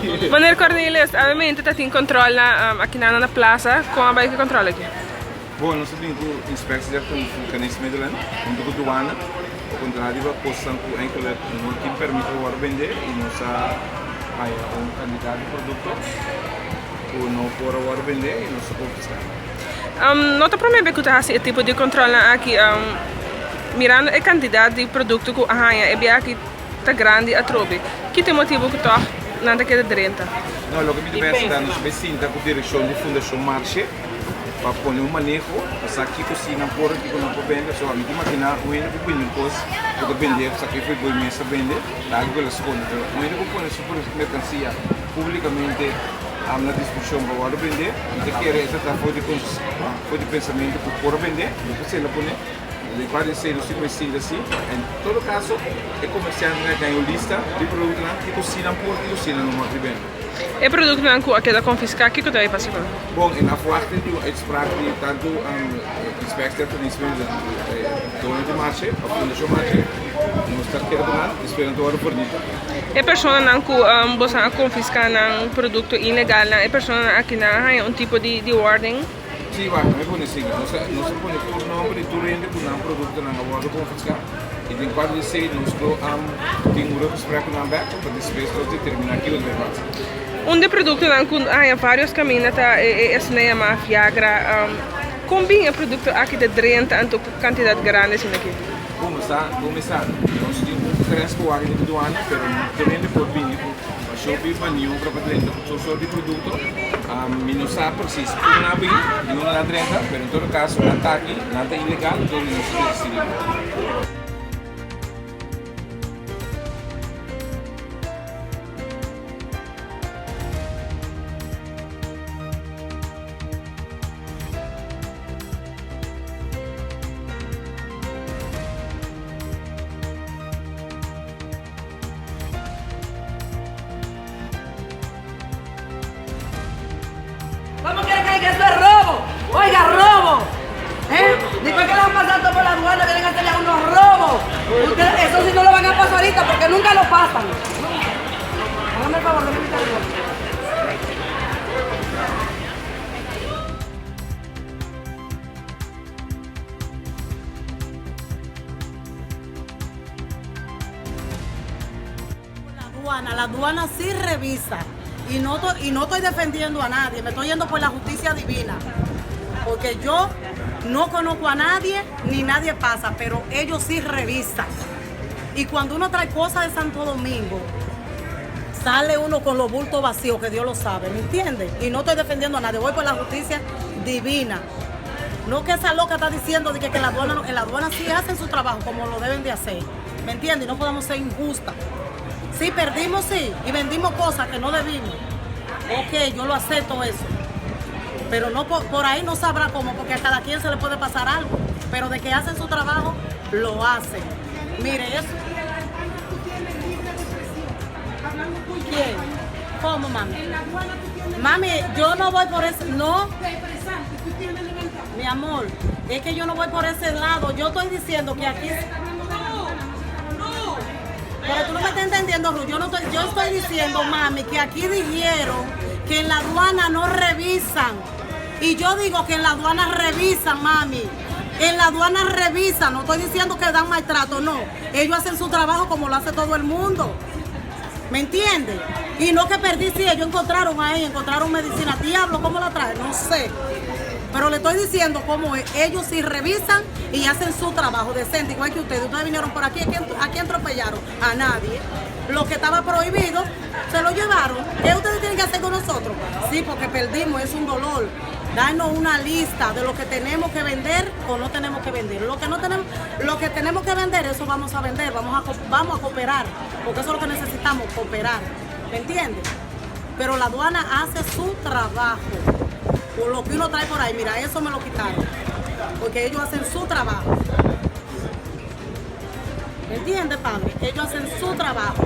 Meneer Cornelis, obviamente está em controle aqui na plaza, como é que controla aqui? Bom, nós temos inspecção de mecanismo de lã, com douana, ao contrário, a posição com enkele não que permite o vender e nós há candidato de produto que não pode o vender e nós confiscar. Nota para mim que está esse tipo de controle aqui, mirando a quantidade de produto que arranha, é bem aqui está grande a trobe. Que tem motivo que está nada que é de renta? Não, logo me deve dar nos vecinos da direção de fundação marché para pôr manejo, passar aqui cozinha por aqui quando não vende, só a mim imaginar o ainda que põe coisa, porque vender, só que foi bom mesa vender, dá algo pela segunda, o ainda que põe super mercancia publicamente na discussão para o vender, e que era essa foi de pensamento para o vender, depois ele põe de vários selos se conhecidos assim, em todo caso, é comerciante que ganha lista de produtos que cozinham por e cozinham no mar de venda. E produto que queda confiscar, o que vai passar? Bom, na forte de uitspraak die tanto inspector van dono de marché, a fundação marché, não está querendo esperando hora por dia. E pessoa não que você confiscar um produto ilegal, e pessoa aqui não tipo de warning. Sim, vai, também pode ser. Não se pode por nome de rende por um produto na hora confiscar. E tem quase de ser nós tem um gesprek com a back para depois determinar aquilo que vai fazer. Produto que há vários caminhos, é cinema, Viagra, combina produto aqui de 30 em quantidade grande assim aqui. Começar, nós temos diferença com a área de doana, mas também depois vinho, a shopping vanio para dentro, só de produto, não sabe preciso, por não abrir, não na 30, mas em todo caso, não está aqui, nada ilegal, então não se decide. ¿Cómo quiere que esto es robo? Oiga, robo. Después que lo van pasando por la aduana, vienen a hacerle unos robos. Ustedes, eso sí no lo van a pasar ahorita porque nunca lo pasan. Hágame el favor, déjame quitar el bolso. La aduana sí revisa y no estoy defendiendo a nadie, me estoy yendo por la justicia divina, porque yo no conozco a nadie ni nadie pasa, pero ellos sí revisan. Y cuando uno trae cosas de Santo Domingo, sale uno con los bultos vacíos, que Dios lo sabe, ¿me entiendes? Y no estoy defendiendo a nadie, voy por la justicia divina. No que esa loca está diciendo de que en la aduana sí hacen su trabajo como lo deben de hacer, ¿me entiendes? Y no podemos ser injustas. Sí, perdimos, sí, y vendimos cosas que no debimos. Ok, yo lo acepto eso. Pero no por ahí no sabrá cómo, porque a cada quien se le puede pasar algo. Pero de que hacen su trabajo, lo hacen. Mire eso. ¿Quién? ¿Cómo, mami? Mami, yo no voy por ese... No. Mi amor, es que yo no voy por ese lado. Yo estoy diciendo que aquí... Pero tú no me estás entendiendo, Ruth. Yo estoy diciendo, mami, que aquí dijeron que en la aduana no revisan. Y yo digo que en la aduana revisan, mami. En la aduana revisan. No estoy diciendo que dan maltrato, no. Ellos hacen su trabajo como lo hace todo el mundo. ¿Me entiendes? Y no que perdí, si ellos encontraron medicina. Diablo, ¿cómo la traen? No sé. Pero le estoy diciendo cómo es. Ellos sí revisan y hacen su trabajo decente, igual que ustedes. Ustedes vinieron por aquí, ¿a quién atropellaron? A nadie. Lo que estaba prohibido, se lo llevaron. ¿Qué ustedes tienen que hacer con nosotros? Sí, porque perdimos, es un dolor. Darnos una lista de lo que tenemos que vender o no tenemos que vender. Lo que tenemos que vender, eso vamos a vender, vamos a cooperar. Porque eso es lo que necesitamos, cooperar. ¿Me entiendes? Pero la aduana hace su trabajo. Por lo que uno trae por ahí, mira, eso me lo quitaron. Porque ellos hacen su trabajo. ¿Me entiendes, papi? Ellos hacen su trabajo.